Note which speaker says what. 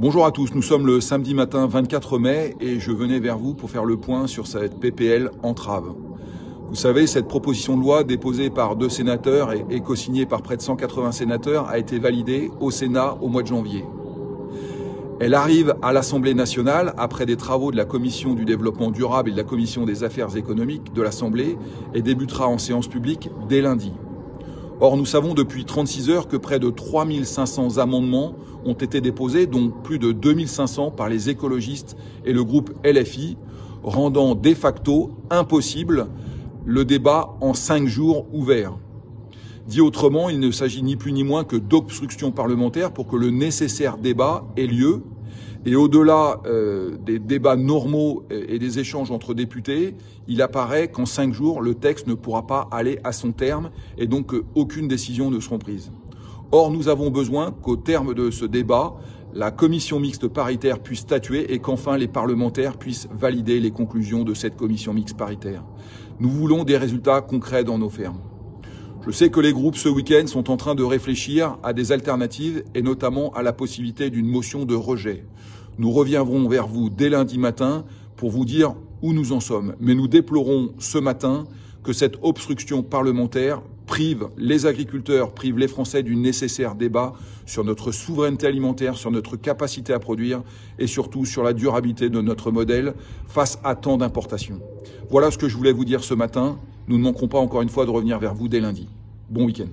Speaker 1: Bonjour à tous, nous sommes le samedi matin 24 mai et je venais vers vous pour faire le point sur cette PPL entrave. Vous savez, cette proposition de loi déposée par 2 sénateurs et co-signée par près de 180 sénateurs a été validée au Sénat au mois de janvier. Elle arrive à l'Assemblée nationale après des travaux de la Commission du développement durable et de la Commission des affaires économiques de l'Assemblée et débutera en séance publique dès lundi. Or, nous savons depuis 36 heures que près de 3500 amendements ont été déposés, dont plus de 2500 par les écologistes et le groupe LFI, rendant de facto impossible le débat en 5 jours ouverts. Dit autrement, il ne s'agit ni plus ni moins que d'obstruction parlementaire pour que le nécessaire débat ait lieu. Et au-delà des débats normaux et des échanges entre députés, il apparaît qu'en 5 jours, le texte ne pourra pas aller à son terme et donc aucune décision ne sera prise. Or, nous avons besoin qu'au terme de ce débat, la commission mixte paritaire puisse statuer et qu'enfin les parlementaires puissent valider les conclusions de cette commission mixte paritaire. Nous voulons des résultats concrets dans nos fermes. Je sais que les groupes ce week-end sont en train de réfléchir à des alternatives et notamment à la possibilité d'une motion de rejet. Nous reviendrons vers vous dès lundi matin pour vous dire où nous en sommes. Mais nous déplorons ce matin que cette obstruction parlementaire prive les agriculteurs, prive les Français du nécessaire débat sur notre souveraineté alimentaire, sur notre capacité à produire et surtout sur la durabilité de notre modèle face à tant d'importations. Voilà ce que je voulais vous dire ce matin. Nous ne manquerons pas encore une fois de revenir vers vous dès lundi. Bon week-end.